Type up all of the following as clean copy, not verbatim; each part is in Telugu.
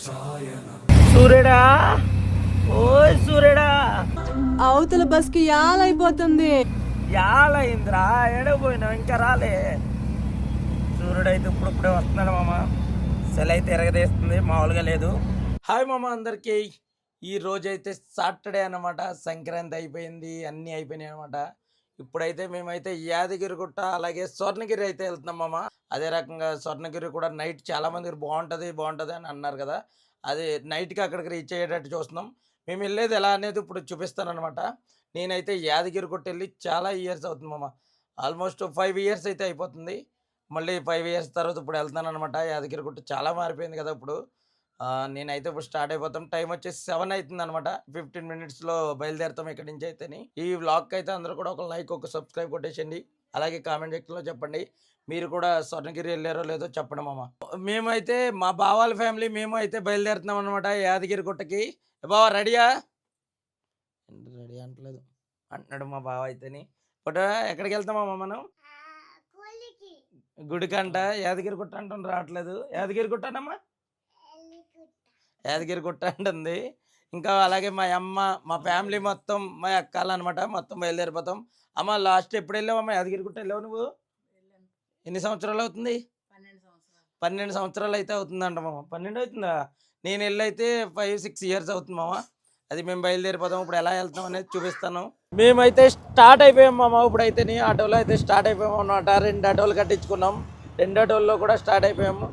సూర్యుడా, ఓ సూర్యుడా, అవతల బస్ కి యాలైపోతుంది. యాలైందిరా, ఎడపోయినావు ఇంకా రాలే. సూర్యుడైతే ఇప్పుడే వస్తున్నాడు మామ. సెల్ అయితే ఎరగదీస్తుంది, మామూలుగా లేదు. హాయ్ మామ అందరికీ. ఈ రోజైతే సాటర్డే అనమాట. సంక్రాంతి అయిపోయింది, అన్నీ అయిపోయినాయి అనమాట. ఇప్పుడైతే మేమైతే యాదగిరిగుట్ట అలాగే స్వర్ణగిరి అయితే వెళ్తున్నాం మామ. అదే రకంగా స్వర్ణగిరి కూడా నైట్ చాలా మంది బాగుంటుంది అని అన్నారు కదా. అది నైట్కి అక్కడికి రీచ్ అయ్యేటట్టు చూస్తున్నాం. మేము వెళ్ళేది ఎలా అనేది ఇప్పుడు చూపిస్తాను అనమాట. నేనైతే యాదగిరిగుట్ట వెళ్ళి చాలా ఇయర్స్ అవుతుంది మామ. ఆల్మోస్ట్ 5 years అయితే అయిపోతుంది. మళ్ళీ 5 years తర్వాత ఇప్పుడు వెళ్తాను అనమాట. యాదగిరిగుట్ట చాలా మారిపోయింది కదా ఇప్పుడు. నేనైతే ఇప్పుడు స్టార్ట్ అయిపోతాం. టైం వచ్చేసి 7 అవుతుంది అనమాట. 15 minutesలో బయలుదేరుతాం ఇక్కడి నుంచి అయితేని. ఈ వ్లాగ్కి అయితే అందరూ కూడా ఒక లైక్, ఒక సబ్స్క్రైబ్ కొట్టేసండి. అలాగే కామెంట్ సెక్షన్లో చెప్పండి మీరు కూడా స్వర్ణగిరి వెళ్ళారో లేదో చెప్పండి మామ. మేమైతే మా బావాల ఫ్యామిలీ మేము అయితే బయలుదేరుతున్నాం అనమాట యాదగిరిగుట్టకి. బావా రెడీయా? రెడీ అంటలేదు అంటున్నాడు మా బావ అయితేని. ఇప్పుడు ఎక్కడికి వెళ్తామమ్మా మనం? గుడికంట. యాదగిరిగుట్ట అంటుంది, రావట్లేదు. యాదగిరిగుట్టనమ్మా, యాదగిరిగుట్ట అంటుంది. ఇంకా అలాగే మా అమ్మ, మా ఫ్యామిలీ మొత్తం, మా అక్కలు అనమాట, మొత్తం బయలుదేరిపోతాం. అమ్మ లాస్ట్ ఎప్పుడు వెళ్ళావమ్మా యాదగిరిగుట్ట? వెళ్ళావు నువ్వు? ఎన్ని సంవత్సరాలు అవుతుంది? 12 సంవత్సరాలు అయితే అవుతుందంట మామ. 12 అవుతుందా? నేను వెళ్ళైతే 5-6 years అవుతుంది మామ. అది మేము బయలుదేరిపోతాం. ఇప్పుడు ఎలా వెళ్తాం అనేది చూపిస్తాను. మేమైతే స్టార్ట్ అయిపోయాం మామ. ఇప్పుడైతే ఆటోలో అయితే స్టార్ట్ అయిపోయాము అనమాట. 2 ఆటోలు కట్టించుకున్నాం. 2 ఆటోల్లో కూడా స్టార్ట్ అయిపోయాము.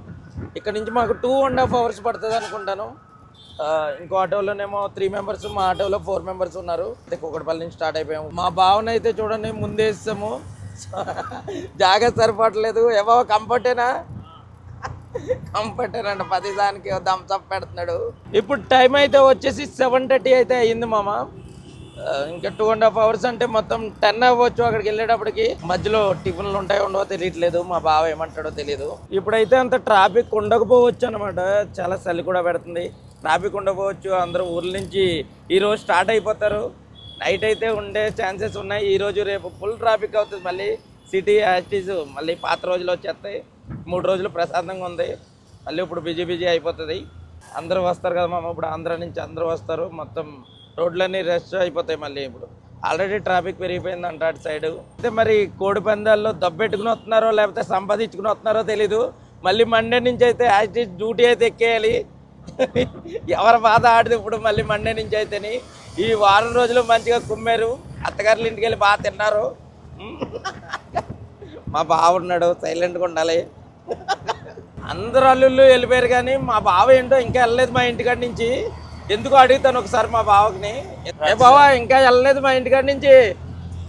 ఇక్కడ నుంచి మాకు 2.5 hours పడుతుంది అనుకుంటాను. ఇంకో ఆటోలోనేమో 3 members, మా ఆటోలో 4 members ఉన్నారు. కూకట్పల్లి నుంచి స్టార్ట్ అయిపోయాము. మా భావన అయితే చూడండి ముందేసాము. జాగ్రత్త సరిపడలేదు. ఏవో కంఫర్టేనా? కంఫర్టేనంట. 10 దానికి థమ్స్అప్ పెడుతున్నాడు. ఇప్పుడు టైం అయితే వచ్చేసి 7:30 అయితే అయ్యింది మామ. ఇంకా 2.5 hours అంటే మొత్తం 10 అవ్వచ్చు అక్కడికి వెళ్ళేటప్పటికి. మధ్యలో టిఫిన్లు ఉంటాయో ఉండవో తెలియట్లేదు. మా బావ ఏమంటాడో తెలియదు. ఇప్పుడైతే అంత ట్రాఫిక్ ఉండకపోవచ్చు అనమాట. చాలా చలి కూడా పెడుతుంది. ట్రాఫిక్ ఉండకపోవచ్చు. అందరూ ఊర్ల నుంచి ఈరోజు స్టార్ట్ అయిపోతారు. నైట్ అయితే ఉండే ఛాన్సెస్ ఉన్నాయి. ఈరోజు రేపు ఫుల్ ట్రాఫిక్ అవుతుంది. మళ్ళీ సిటీ యాక్టిస్ మళ్ళీ పాత రోజులు వచ్చేస్తాయి. 3 రోజులు ప్రశాంతంగా ఉంది. మళ్ళీ ఇప్పుడు బిజీ అయిపోతుంది. అందరూ వస్తారు కదా మామ. ఇప్పుడు ఆంధ్ర నుంచి అందరూ వస్తారు. మొత్తం రోడ్లన్నీ రష్ అయిపోతాయి. మళ్ళీ ఇప్పుడు ఆల్రెడీ ట్రాఫిక్ పెరిగిపోయిందంట అటు సైడు. అయితే మరి కోడి పందాల్లో దబ్బెట్టుకుని వస్తున్నారో లేకపోతే సంపాదించుకుని వస్తున్నారో తెలీదు. మళ్ళీ మండే నుంచి అయితే యాక్టిస్ డ్యూటీ అయితే ఎక్కేయాలి. ఎవరి బాధ ఆడితే ఇప్పుడు మళ్ళీ మండే నుంచి అయితేని. ఈ వారం రోజులు మంచిగా కుమ్మారు. అత్తగారుల ఇంటికి వెళ్ళి బాగా తిన్నారు. మా బావ ఉన్నాడు, సైలెంట్గా ఉండాలి. అందరు అల్లుళ్ళు వెళ్ళిపోయారు కానీ మా బావ ఏంటో ఇంకా వెళ్ళలేదు మా ఇంటికాడి నుంచి. ఎందుకు అడుగుతాను ఒకసారి మా బావకి. ఏ బావ ఇంకా వెళ్ళలేదు మా ఇంటికాడి నుంచి?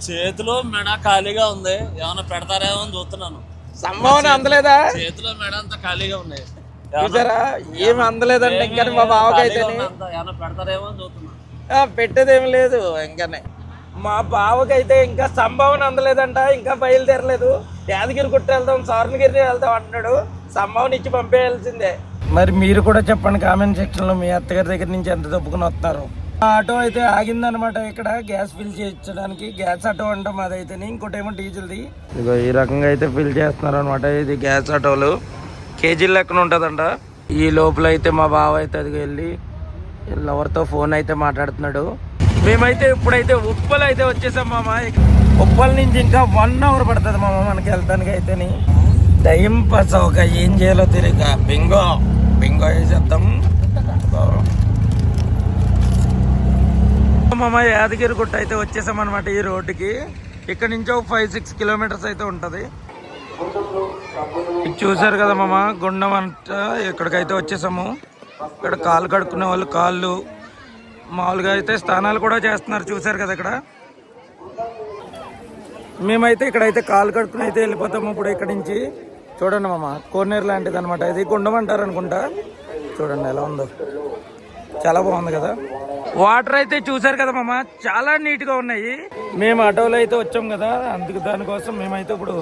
చేతిలో మెడ ఖాళీగా ఉంది. ఏమైనా పెడతారేమో అని చూస్తున్నాను. సంభావన అందలేదా? చేతిలో మెడ అంతా ఖాళీగా ఉన్నాయి. చూసారా, ఏమి అందలేదంటే ఇంకా మా బావకి అయితే ఏమైనా పెడతారేమో అని చూస్తున్నాను. పెట్టేదేమి లేదు. ఇంకానే మా బావకైతే ఇంకా సంభావన అందలేదంట. ఇంకా బయలుదేరలేదు. యాదగిరిగుట్ట వెళ్దాం, స్వర్ణగిరి వెళ్దాం అంటున్నాడు. సంభావన ఇచ్చి పంపేయాల్సిందే. మరి మీరు కూడా చెప్పండి కామెంట్ సెక్షన్లో మీ అత్తగారి దగ్గర నుంచి ఎంత తప్పుకుని వస్తారు. ఆటో అయితే ఆగిందనమాట ఇక్కడ గ్యాస్ ఫిల్ చేయించడానికి. గ్యాస్ ఆటో అంటాం అదైతే. ఇంకోటేమో డీజిల్ది. ఇదిగో ఈ రకంగా అయితే ఫిల్ చేస్తున్నారు అనమాట. ఇది గ్యాస్ ఆటోలు కేజీల లెక్కన ఉంటుందంట. ఈ లోపల అయితే మా బావ అయితే అదిగో వెళ్ళి ఎవరితో ఫోన్ అయితే మాట్లాడుతున్నాడు. మేమైతే ఇప్పుడైతే ఉప్పల్ అయితే వచ్చేసాం మామ. ఉప్పల్ నుంచి ఇంకా 1 hour పడుతుంది మామ మనకి వెళ్తానికి అయితేని. టైం పాస్ అవ్వక ఏం చేయాలో తెలియక బింగో వేసేద్దాం మామ. యాదగిరిగుట్ట అయితే వచ్చేసాం అనమాట ఈ రోడ్డుకి. ఇక్కడ నుంచి ఒక 5-6 kilometers అయితే ఉంటుంది. చూసారు కదా మామ, గుండం అంట. ఇక్కడికైతే వచ్చేసాము. ఇక్కడ కాళ్ళు కడుక్కునే వాళ్ళు కాళ్ళు, మామూలుగా అయితే స్నానాలు కూడా చేస్తున్నారు. చూసారు కదా ఇక్కడ. మేమైతే ఇక్కడైతే కాళ్ళు కడుక్కుని అయితే వెళ్ళిపోతాము ఇప్పుడు ఇక్కడ నుంచి. చూడండి మామ, కోనేరు లాంటిది అనమాట. ఇది గుండం అంటారు అనుకుంటా. చూడండి ఎలా ఉందో, చాలా బాగుంది కదా. వాటర్ అయితే చూసారు కదా మామ, చాలా నీట్గా ఉన్నాయి. మేము ఆటోలో అయితే వచ్చాం కదా, అందుకు దానికోసం మేమైతే ఇప్పుడు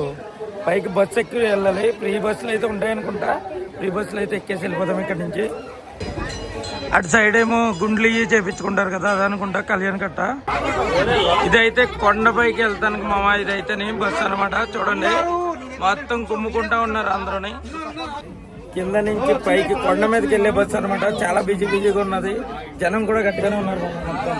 పైకి బస్సు ఎక్కి వెళ్ళాలి. ఫ్రీ బస్సులు అయితే ఉంటాయనుకుంటా. ఫ్రీ బస్సులు అయితే ఎక్కేసి వెళ్ళిపోతాం ఇక్కడ నుంచి. అటు సైడ్ ఏమో గుండ్లు చేపించుకుంటారు కదా, అదనుకుంటా కళ్యాణ్ కట్ట. ఇదైతే కొండపైకి వెళ్తానికి మామ. ఇదైతే బస్సు అనమాట. చూడండి మొత్తం కుమ్ముకుంటా ఉన్నారు అందరూని. కింద నుంచి పైకి కొండ మీదకి వెళ్ళే బస్సు అనమాట. చాలా బిజీగా ఉన్నది, జనం కూడా గట్టిగానే ఉన్నారు మొత్తం.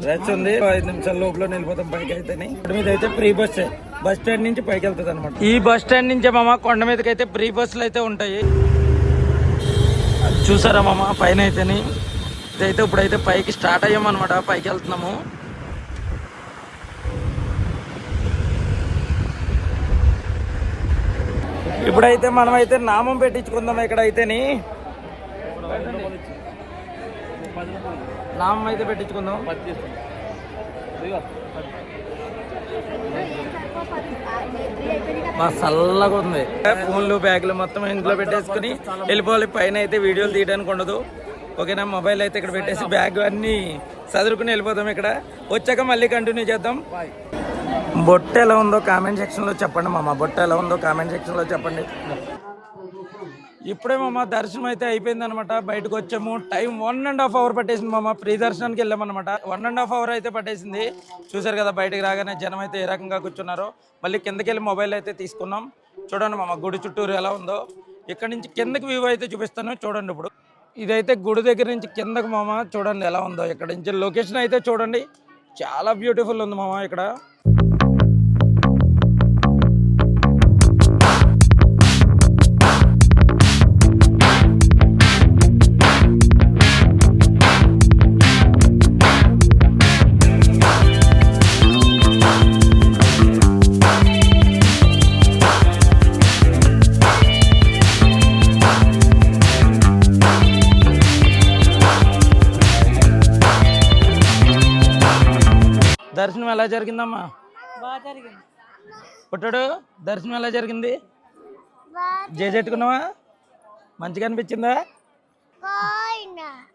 రష్ ఉంది. 5 నిమిషాల లోపల వెళ్ళిపోతాం పైకి. అయితేనే మీద అయితే ఫ్రీ బస్ బస్ స్టాండ్ నుంచి పైకి వెళ్తుంది అనమాట. ఈ బస్ స్టాండ్ నుంచే మామ కొండ మీదకి అయితే ఫ్రీ బస్సులు అయితే ఉంటాయి. చూసారా మామ పైన అయితేనే. ఇదైతే ఇప్పుడైతే పైకి స్టార్ట్ అయ్యామన్నమాట, పైకి వెళ్తున్నాము. ఇప్పుడైతే మనమైతే నామం పెట్టించుకుందాం. ఇక్కడ అయితేని నామం అయితే పెట్టించుకుందాం. మా చల్లగా ఉంది. ఫోన్లు బ్యాగులు మొత్తం ఇంట్లో పెట్టేసుకుని వెళ్ళిపోవాలి. పైన అయితే వీడియోలు తీయడానికి ఉండదు, ఓకేనా. మొబైల్ అయితే ఇక్కడ పెట్టేసి బ్యాగ్ అన్ని చదువుకుని వెళ్ళిపోతాం. ఇక్కడ వచ్చాక మళ్ళీ కంటిన్యూ చేద్దాం. బొట్ట ఎలా ఉందో కామెంట్ సెక్షన్లో చెప్పండి మామ. బొట్ట ఎలా ఉందో కామెంట్ సెక్షన్లో చెప్పండి. ఇప్పుడే మామ దర్శనం అయితే అయిపోయింది అనమాట. బయటకు వచ్చాము. టైం 1.5 అవర్ పట్టేసింది మామ. ఫ్రీ దర్శనానికి వెళ్ళామన్నమాట. 1.5 అవర్ అయితే పట్టేసింది. చూసారు కదా బయటకు రాగానే జనం అయితే ఏ రకంగా కూర్చున్నారో. మళ్ళీ కిందకి వెళ్ళి మొబైల్ అయితే తీసుకున్నాం. చూడండి మామ గుడి చుట్టూరు ఎలా ఉందో. ఇక్కడ నుంచి కిందకి వ్యూ అయితే చూపిస్తాను చూడండి. ఇప్పుడు ఇదైతే గుడి దగ్గర నుంచి కిందకి మామ చూడండి ఎలా ఉందో. ఇక్కడ నుంచి లొకేషన్ అయితే చూడండి, చాలా బ్యూటిఫుల్ ఉంది మామ ఇక్కడ. దర్శనం ఎలా జరిగిందమ్మా? బాగా జరిగింది. పుట్టాడు దర్శనం ఎలా జరిగింది? జేజెట్టుకున్నావా? మంచిగా అనిపించిందా?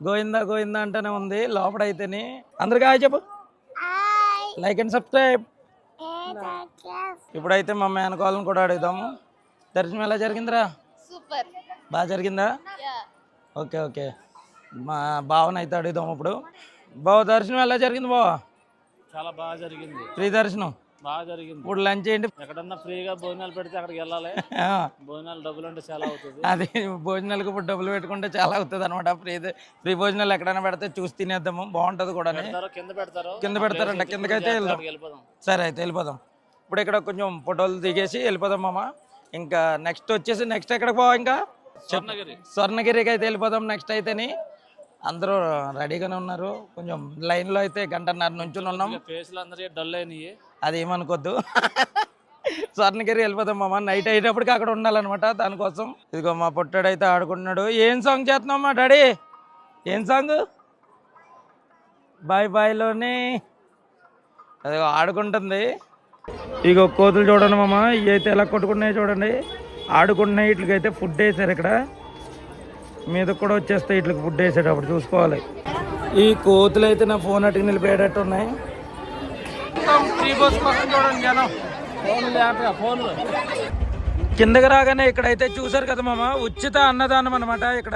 గోయిందా గోయిందా అంటేనే ఉంది లోపల అయితేనే. అందరికీ హాయ్ చెప్పు, లైక్ అండ్ సబ్స్క్రైబ్. ఇప్పుడైతే మా మేనకోళ్ళని కూడా అడుగుదాము. దర్శనం ఎలా జరిగిందిరా? సూపర్. బాగా జరిగిందా? Okay okay. మా బావని అయితే అడుగుదాం ఇప్పుడు. బావ దర్శనం ఎలా జరిగింది బావ? చాలా బాగా జరిగింది. ఫ్రీ దర్శనం బాగా జరిగింది. ఇప్పుడు లంచ్ ఏంటి? ఎక్కడన్నా ఫ్రీగా భోజనాలు పెడితే అక్కడికి వెళ్ళాలి. భోజనాలు డబ్బులు అంటే చాలా అవుతుంది. అది భోజనాలకు ఇప్పుడు డబ్బులు పెట్టుకుంటే చాలా అవుతుంది అనమాట. ఫ్రీ భోజనాలు ఎక్కడైనా పెడితే చూసి తినేద్దాము, బాగుంటుంది కూడా. కింద పెడతారంట, కిందకైతే వెళ్దాం. సరే అయితే వెళ్ళిపోదాం. ఇప్పుడు ఇక్కడ కొంచెం ఫోటోలు దిగేసి వెళ్ళిపోదాం మామ. ఇంకా నెక్స్ట్ వచ్చేసి నెక్స్ట్ ఎక్కడికి పోవా? ఇంకా స్వర్ణగిరికి అయితే వెళ్ళిపోదాం నెక్స్ట్ అయితేని. అందరూ రెడీగానే ఉన్నారు. కొంచెం లైన్లో అయితే 1.5 నుంచి ఉన్నాం. అది ఏమనుకోద్దు. స్వర్ణగిరి వెళ్ళిపోతాం మామ. నైట్ అయ్యేటప్పటికి అక్కడ ఉండాలన్నమాట. దానికోసం ఇదిగో మా పొట్టాడు అయితే ఆడుకుంటున్నాడు. ఏం సాంగ్ చేస్తున్నావు మా డాడీ? ఏం సాంగ్? బాయ్ బాయ్లోనే అదిగో ఆడుకుంటుంది. ఇగో కోతులు చూడండి మామ. ఇవి అయితే ఎలా కొట్టుకుంటున్నాయి చూడండి. ఆడుకుంటున్నాయి. వీటికైతే ఫుడ్ వేసారు ఇక్కడ. మీద కూడా వచ్చేస్తాయి వీటికి ఫుడ్ వేసేటప్పుడు చూసుకోవాలి. ఈ కోతులు అయితే నా ఫోన్ అటుకు నిలిపేటట్టు ఉన్నాయి. ఫ్రీ బస్ కోసం చూడండి జనం. కిందకి రాగానే ఇక్కడైతే చూసారు కదా మామ, ఉచిత అన్నదానం అనమాట. ఇక్కడ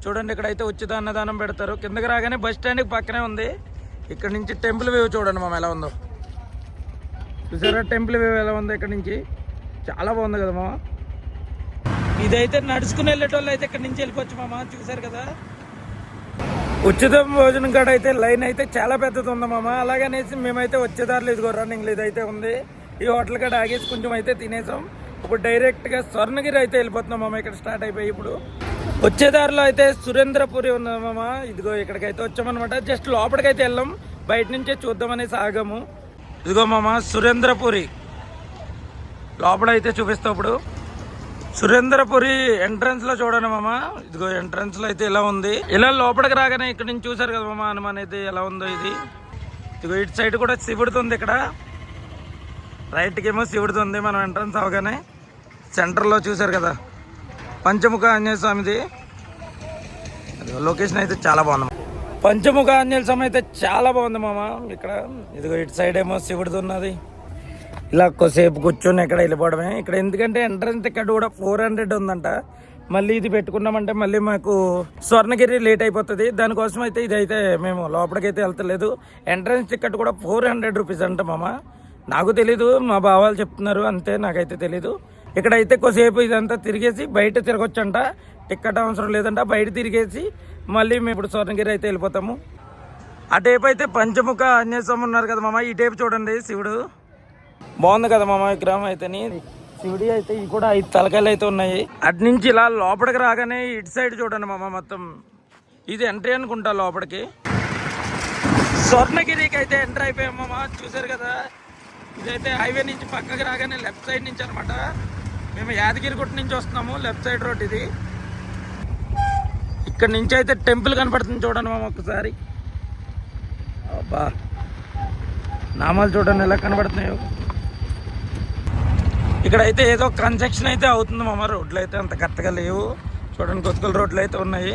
చూడండి, ఇక్కడైతే ఉచిత అన్నదానం పెడతారు. కిందకి రాగానే బస్ స్టాండ్కి పక్కనే ఉంది. ఇక్కడ నుంచి టెంపుల్ వ్యూ చూడండి మామ ఎలా ఉందో. చూసారా టెంపుల్ వ్యూ ఎలా ఉందో? ఇక్కడ నుంచి చాలా బాగుంది కదా మామ. ఇదైతే నడుచుకుని వెళ్ళేటోళ్ళు అయితే ఇక్కడ నుంచి వెళ్ళిపోవచ్చు మామ. చూసారు కదా ఉచిత భోజనం కాడ అయితే లైన్ అయితే చాలా పెద్దది ఉంది మామ. అలాగనేసి మేమైతే వచ్చేదారులు ఇదిగో రన్నింగ్లు ఇదైతే ఉంది. ఈ హోటల్ కాడ ఆగేసి కొంచెం అయితే తినేసాం. ఇప్పుడు డైరెక్ట్గా స్వర్ణగిరి అయితే వెళ్ళిపోతున్నాం మామ. ఇక్కడ స్టార్ట్ అయిపోయి ఇప్పుడు వచ్చేదారిలో అయితే సురేంద్రపురి ఉంది మామ. ఇదిగో ఇక్కడికైతే వచ్చామన్నమాట. జస్ట్ లోపలికైతే వెళ్ళాం, బయట నుంచే చూద్దామనేసి ఆగాము. ఇదిగో మామ సురేంద్రపురి లోపల అయితే చూపిస్తాం. ఇప్పుడు సురేంద్రపురి ఎంట్రన్స్ లో చూడండి మామ. ఇదిగో ఎంట్రన్స్ లో అయితే ఇలా ఉంది. ఇలా లోపలికి రాగానే ఇక్కడ నుంచి చూసారు కదా మామ హనుమాన్ అయితే ఎలా ఉందో. ఇదిగో ఇటు సైడ్ కూడా శివుడిది ఉంది. ఇక్కడ రైట్కి ఏమో శివుడిది ఉంది. మనం ఎంట్రన్స్ అవగానే సెంటర్లో చూసారు కదా పంచముఖ ఆంజనేయ స్వామిది. లొకేషన్ అయితే చాలా బాగుంది. పంచముఖ ఆంజనేయ స్వామి అయితే చాలా బాగుంది మామ. ఇక్కడ ఇదిగో ఇటు సైడ్ ఏమో శివుడిది ఉన్నది. ఇలా కొద్దిసేపు కూర్చొని ఇక్కడ వెళ్ళిపోవడమే. ఇక్కడ ఎందుకంటే ఎంట్రన్స్ టికెట్ కూడా 400 ఉందంట. మళ్ళీ ఇది పెట్టుకున్నామంటే మళ్ళీ మాకు స్వర్ణగిరి లేట్ అయిపోతుంది. దానికోసం అయితే ఇదైతే మేము లోపలికైతే వెళ్తలేదు. ఎంట్రన్స్ టికెట్ కూడా 400 రూపీస్ అంట మామ. నాకు తెలీదు, మా బావాలు చెప్తున్నారు అంతే, నాకైతే తెలీదు. ఇక్కడైతే కొద్దిసేపు ఇదంతా తిరిగేసి బయట తిరగొచ్చంట, టికెట్ అవసరం లేదంట, బయట తిరిగేసి మళ్ళీ మేము ఇప్పుడు స్వర్ణగిరి అయితే వెళ్ళిపోతాము. ఆ టైపు అయితే పంచముఖ ఆంజనేయ స్వామి ఉన్నారు కదా మామ, ఈ టైపు చూడండి శివుడు బాగుంది కదా మామ విగ్రహం అయితేని. శివుడి అయితే ఇవి కూడా 5 తలకాయలు అయితే ఉన్నాయి. అటు నుంచి ఇలా లోపలికి రాగానే ఇటు సైడ్ చూడండి మామ, మొత్తం ఇది ఎంట్రీ అనుకుంటా లోపలికి. స్వర్ణగిరికి అయితే ఎంటర్ అయిపోయాం మామ, చూసారు కదా. ఇదైతే హైవే నుంచి పక్కకి రాగానే లెఫ్ట్ సైడ్ నుంచి అనమాట. మేము యాదగిరిగుట్ట నుంచి వస్తున్నాము, లెఫ్ట్ సైడ్ రోడ్ ఇది. ఇక్కడ నుంచి అయితే టెంపుల్ కనపడుతుంది చూడండి మామ ఒక్కసారి. అబ్బా నామాలు చూడండి ఎలా కనబడుతున్నాయో. ఇక్కడైతే ఏదో కన్స్ట్రక్షన్ అయితే అవుతుంది మామ, రోడ్లు అయితే అంత కరెక్ట్గా లేవు చూడండి, కొత్త రోడ్లు అయితే ఉన్నాయి.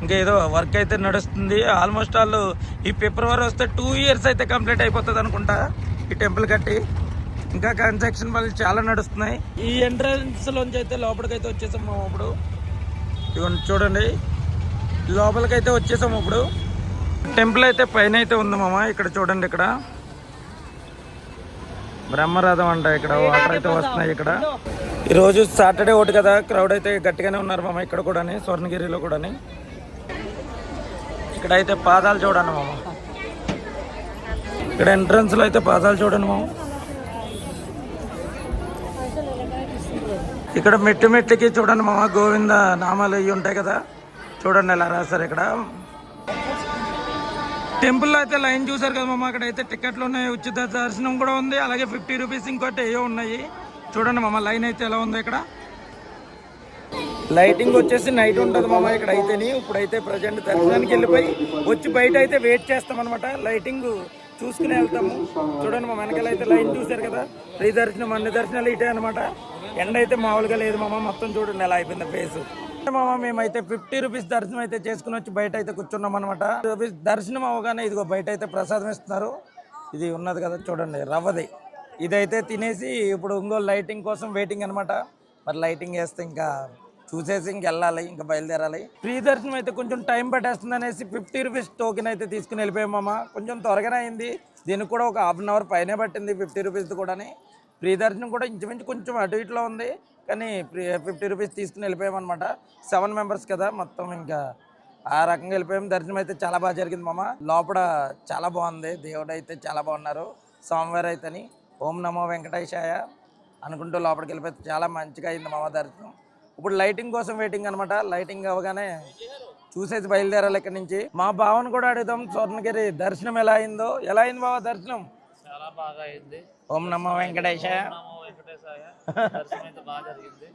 ఇంకా ఏదో వర్క్ అయితే నడుస్తుంది. ఆల్మోస్ట్ వాళ్ళు ఈ ఫిబ్రవరి వస్తే 2 years అయితే కంప్లీట్ అయిపోతుంది అనుకుంటా ఈ టెంపుల్ కట్టి. ఇంకా కన్స్ట్రక్షన్ పనులు చాలా నడుస్తున్నాయి. ఈ ఎంట్రన్స్ లోంచి అయితే లోపలికైతే వచ్చేసాం మామ ఇప్పుడు. ఇవన్నీ చూడండి లోపలికైతే వచ్చేసాము ఇప్పుడు. టెంపుల్ అయితే పైన అయితే ఉంది మామ, ఇక్కడ చూడండి, ఇక్కడ బ్రహ్మరథం అంట, ఇక్కడ వాటర్ అయితే వస్తున్నాయి. ఇక్కడ ఈరోజు సాటర్డే ఒకటి కదా, క్రౌడ్ అయితే గట్టిగానే ఉన్నారు మామ ఇక్కడ కూడా, స్వర్ణగిరిలో కూడా. ఇక్కడ అయితే పాదాలు చూడండి మామ, ఇక్కడ ఎంట్రన్స్ లో అయితే పాదాలు చూడండి మామ. ఇక్కడ మెట్టుకి చూడండి మామ, గోవింద నామాలు ఇవి ఉంటాయి కదా, చూడండి ఎలా రాస్తారు. ఇక్కడ టెంపుల్లో అయితే లైన్ చూసారు కదా మామ, అక్కడ అయితే టికెట్లు ఉన్నాయి, ఉచిత దర్శనం కూడా ఉంది, అలాగే 50 రూపీస్ ఇంకోటి ఏవో ఉన్నాయి. చూడండి మామ లైన్ అయితే ఎలా ఉందో. ఇక్కడ లైటింగ్ వచ్చేసి నైట్ ఉంటుంది మామ ఇక్కడ అయితేని. ఇప్పుడైతే ప్రజెంట్ దర్శనానికి వెళ్ళిపోయి వచ్చి బయట అయితే వెయిట్ చేస్తాం అనమాట, లైటింగ్ చూసుకుని వెళ్తాము. చూడండి మా వెనకాల అయితే లైన్ చూసారు కదా, ఫ్రీ దర్శనం అన్ని దర్శనాలు ఇటే అనమాట. ఎండ అయితే మామూలుగా లేదు మామ, మొత్తం చూడండి ఎలా అయిపోయింది ఫేస్ మామ. మేమైతే 50 రూపీస్ దర్శనం అయితే చేసుకుని వచ్చి బయట అయితే కూర్చున్నాం అనమాట. రూపీస్ దర్శనం అవగానే ఇదిగో బయట అయితే ప్రసాదం ఇస్తున్నారు. ఇది ఉన్నది కదా చూడండి రవ్వది, ఇదైతే తినేసి ఇప్పుడు ఇంకో లైటింగ్ కోసం వెయిటింగ్ అనమాట. మరి లైటింగ్ వేస్తే ఇంకా చూసేసి ఇంక వెళ్ళాలి, ఇంకా బయలుదేరాలి. ఫ్రీ దర్శనం అయితే కొంచెం టైం పట్టేస్తుంది అనేసి 50 రూపీస్ టోకెన్ అయితే తీసుకుని వెళ్ళిపోయాం మామ. కొంచెం త్వరగానే అయింది, దీనికి కూడా ఒక ½ అవర్ పైనే పట్టింది 50 రూపీస్ కూడా. ఫ్రీ దర్శనం కూడా ఇంచుమించు కొంచెం అటు ఇట్లో ఉంది, కానీ 50 రూపీస్ తీసుకుని వెళ్ళిపోయాం అనమాట. 7 మెంబర్స్ కదా మొత్తం, ఇంకా ఆ రకంగా వెళ్ళిపోయాం. దర్శనం అయితే చాలా బాగా జరిగింది మామ. లోపల చాలా బాగుంది, దేవుడు అయితే చాలా బాగున్నారు. స్వామివారు అయితేని ఓం నమో వెంకటేశాయ అనుకుంటూ లోపలికి వెళ్ళిపోతే చాలా మంచిగా అయింది మామ దర్శనం. ఇప్పుడు లైటింగ్ కోసం వెయిటింగ్ అనమాట. లైటింగ్ అవగానే చూసేసి బయలుదేరాలి ఇక్కడ నుంచి. మా బావను కూడా అడుగుదాం, స్వర్ణగిరి దర్శనం ఎలా అయిందో. ఎలా అయింది బావ దర్శనం? చాలా బాగా అయింది. ఓం నమో వెంకటేశాయ. దర్శనం అయితే బాగా జరిగింది,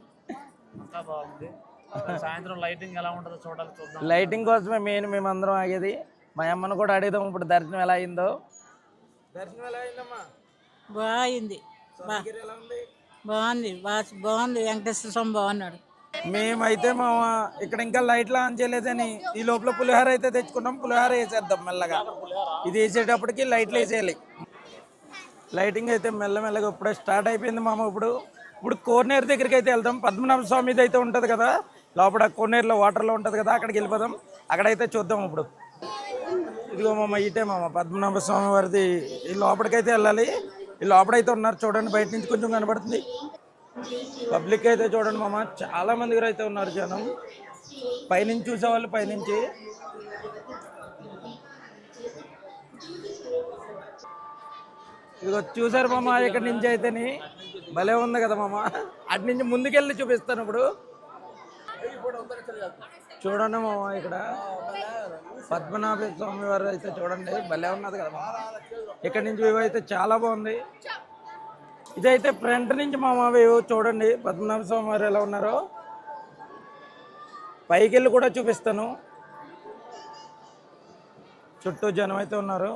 అంతా బాగుంది. సాయంత్రం లైటింగ్ ఎలా ఉంటుందో చూద్దాం. లైటింగ్ కోసమే మెయిన్ మేమందరం ఆగేది. మా అమ్మను కూడా అడుగుదాం ఇప్పుడు దర్శనం ఎలా అయిందో. దర్శనం ఎలా అయిందమ్మా? బాగుంది, బాగుంది, బాగుంది. వెంకటేశ్వర స్వామి బాగున్నాడు. మేమైతే మా ఇక్కడ ఇంకా లైట్లు ఆన్ చేయలేదని ఈ లోపల పులిహోర అయితే తెచ్చుకున్నాం. పులిహోర వేసేద్దాం మెల్లగా. ఇది వేసేటప్పటికి లైట్లు వేసేయాలి. లైటింగ్ అయితే మెల్లమెల్లగా ఇప్పుడే స్టార్ట్ అయిపోయింది మామ. ఇప్పుడు కోనేరు దగ్గరికి అయితే వెళ్దాం. పద్మనాభ స్వామిది అయితే ఉంటుంది కదా లోపల, కోనేరులో వాటర్లో ఉంటుంది కదా, అక్కడికి వెళ్ళిపోదాం. అక్కడైతే చూద్దాం. ఇప్పుడు ఇదిగో మామ ఇటే మామ పద్మనాభ స్వామి వారిది. ఈ లోపలికైతే వెళ్ళాలి. ఈ లోపలైతే ఉన్నారు చూడండి, బయట నుంచి కొంచెం కనబడుతుంది. పబ్లిక్ అయితే చూడండి మామ, చాలా మంది అయితే ఉన్నారు జనం. పైనుంచి చూసేవాళ్ళు పైనుంచి. ఇదిగో చూసారు మామ, ఇక్కడ నుంచి అయితేని భలే ఉంది కదా మామ. అటు నుంచి ముందుకెళ్ళి చూపిస్తాను ఇప్పుడు. చూడండి మామ, ఇక్కడ పద్మనాభ స్వామి వారు అయితే చూడండి భలే ఉన్నది కదా మామ. ఇక్కడ నుంచి వ్యూ అయితే చాలా బాగుంది. ఇదైతే ఫ్రంట్ నుంచి మామ వ్యూ చూడండి, పద్మనాభ స్వామి వారు ఎలా ఉన్నారో. పైకి వెళ్ళి కూడా చూపిస్తాను. చుట్టూ జనం అయితే ఉన్నారు.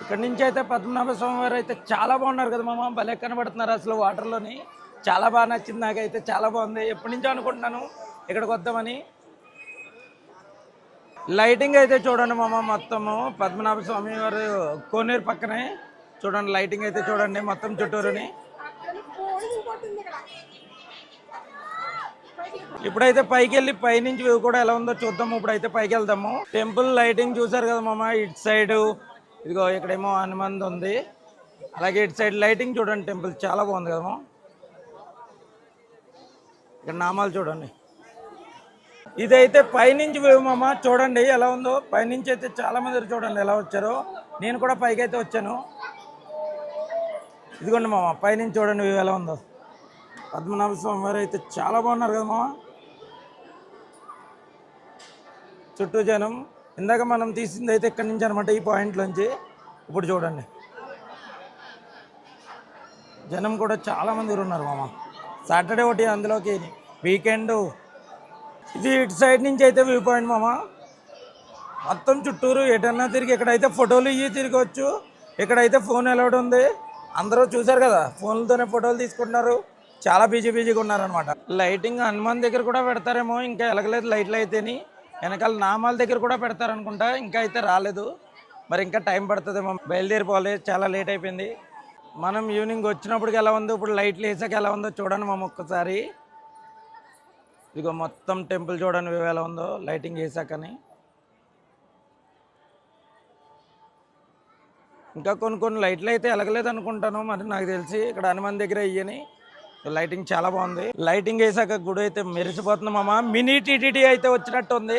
ఇక్కడ నుంచి అయితే పద్మనాభ స్వామి వారు అయితే చాలా బాగున్నారు కదా మామ, భలే కనబడుతున్నారు అసలు వాటర్లోని. చాలా బాగా నచ్చింది నాకైతే, చాలా బాగుంది. ఎప్పటి నుంచో అనుకుంటున్నాను ఇక్కడికి వద్దామని. లైటింగ్ అయితే చూడండి మామ, మొత్తము పద్మనాభ స్వామి వారు కోనేరు పక్కనే చూడండి. లైటింగ్ అయితే చూడండి మొత్తం చుట్టూరుని. ఇప్పుడైతే పైకి వెళ్ళి పైనుంచి వ్యూ కూడా ఎలా ఉందో చూద్దాము. ఇప్పుడైతే పైకి వెళ్దాము. టెంపుల్ లైటింగ్ చూసారు కదా మామ, ఇటు సైడ్ ఇదిగో ఇక్కడేమో హనుమంత్ ఉంది. అలాగే ఇటు సైడ్ లైటింగ్ చూడండి, టెంపుల్ చాలా బాగుంది కదమ్మా. ఇక్కడ నామాలు చూడండి. ఇదైతే పైనుంచి వ్యూ మామ, చూడండి ఎలా ఉందో. పైనుంచి అయితే చాలా మంది చూడండి ఎలా వచ్చారో. నేను కూడా పైకి అయితే వచ్చాను. ఇదిగోండి మామ, పైనుంచి చూడండి వ్యూ ఎలా ఉందో. పద్మనాభ స్వామి వారు అయితే చాలా బాగున్నారు కదా మామ. చుట్టూ జనం. ఇందాక మనం తీసింది అయితే ఇక్కడి నుంచి అనమాట, ఈ పాయింట్లోంచి. ఇప్పుడు చూడండి జనం కూడా చాలా మంది ఉన్నారు మామ. సాటర్డే ఒకటి, అందులోకి వీకెండ్. ఇది ఇటు సైడ్ నుంచి అయితే వ్యూ పాయింట్ మామ. మొత్తం చుట్టూరు ఎటన్నా తిరిగి, ఇక్కడైతే ఫోటోలు ఇవి తిరగవచ్చు. ఇక్కడైతే ఫోన్ అలౌడ్ ఉంది. అందరూ చూసారు కదా, ఫోన్లతోనే ఫోటోలు తీసుకుంటున్నారు. చాలా బిజీగా ఉన్నారనమాట. లైటింగ్ హనుమాన్ దగ్గర కూడా పెడతారేమో, ఇంకా ఎలగలేదు లైట్లు అయితేని. వెనకాల నామాల దగ్గర కూడా పెడతారనుకుంటా, ఇంకా అయితే రాలేదు. మరి ఇంకా టైం పడుతుందేమో, బయలుదేరిపోవాలి, చాలా లేట్ అయిపోయింది. మనం ఈవినింగ్ వచ్చినప్పటికి ఎలా ఉందో, ఇప్పుడు లైట్లు వేసాక ఎలా ఉందో చూడండి మామ ఒక్కసారి. ఇదిగో మొత్తం టెంపుల్ చూడండి ఎలా ఉందో లైటింగ్ వేసాకని. ఇంకా కొన్ని లైట్లు అయితే వెలగలేదు అనుకుంటాను, మరి నాకు తెలిసి. ఇక్కడ హనుమాన్ దగ్గర అయ్యని లైటింగ్ చాలా బాగుంది. లైటింగ్ వేసాక గుడి అయితే మెరిసిపోతుంది మామ. మినీ టీటీడీ అయితే వచ్చినట్టు ఉంది.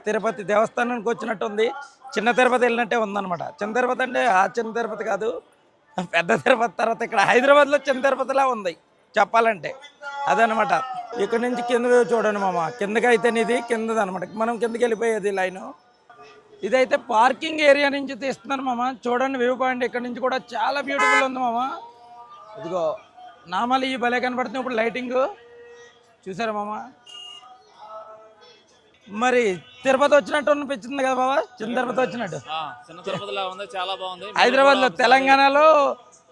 తిరుపతి దేవస్థానానికి వచ్చినట్టు ఉంది. చిన్న తిరుపతి వెళ్ళినట్టే ఉందన్నమాట. చిన్న తిరుపతి అంటే ఆ చిన్న తిరుపతి కాదు, పెద్ద తిరుపతి. తర్వాత ఇక్కడ హైదరాబాద్లో చిన్న తిరుపతిలా ఉంది చెప్పాలంటే, అదనమాట. ఇక్కడ నుంచి కింద చూడండి మామ. కిందకి అయితే ఇది కిందది అనమాట, మనం కిందకి వెళ్ళిపోయేది లైను. ఇదైతే పార్కింగ్ ఏరియా నుంచి తీస్తున్నాను మామ. చూడండి వ్యూ పాయింట్ ఇక్కడ నుంచి కూడా చాలా బ్యూటిఫుల్ ఉంది మామ. ఇదిగో నామాలు ఈ భలే కనపడుతుంది. ఇప్పుడు లైటింగ్ చూసారా మామ. మరి తిరుపతి వచ్చినట్టు అనిపించింది కదా బాబా, చిన్న తిరుపతి వచ్చినట్టు. చిన్న తిరుపతిలా ఉంది, చాలా బాగుంది. హైదరాబాద్లో, తెలంగాణలో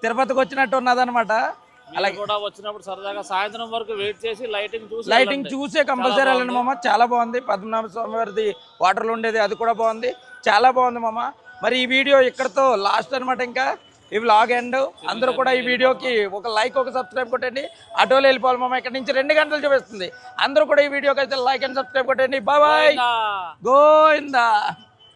తిరుపతికి వచ్చినట్టు ఉన్నదనమాట. అలాగే కూడా వచ్చినప్పుడు సరదాగా సాయంత్రం వరకు వెయిట్ చేసి లైటింగ్ చూసే కంపల్సరీ వెళ్ళండి మామ. చాలా బాగుంది. పద్మనాభ స్వామి వారిది వాటర్లో ఉండేది, అది కూడా బాగుంది. చాలా బాగుంది మామ. మరి ఈ వీడియో ఇక్కడతో లాస్ట్ అనమాట. ఇంకా ఈ వ్లాగ్ ఎండ్. అందరూ కూడా ఈ వీడియోకి ఒక లైక్, ఒక సబ్స్క్రైబ్ కొట్టండి. ఆటోలో వెళ్ళిపోవాలి మామ. ఇక్కడ నుంచి 2 గంటలు చూపిస్తుంది. అందరూ కూడా ఈ వీడియోకి అయితే లైక్ అండ్ సబ్స్క్రైబ్ కొట్టండి. Bye bye, Govinda.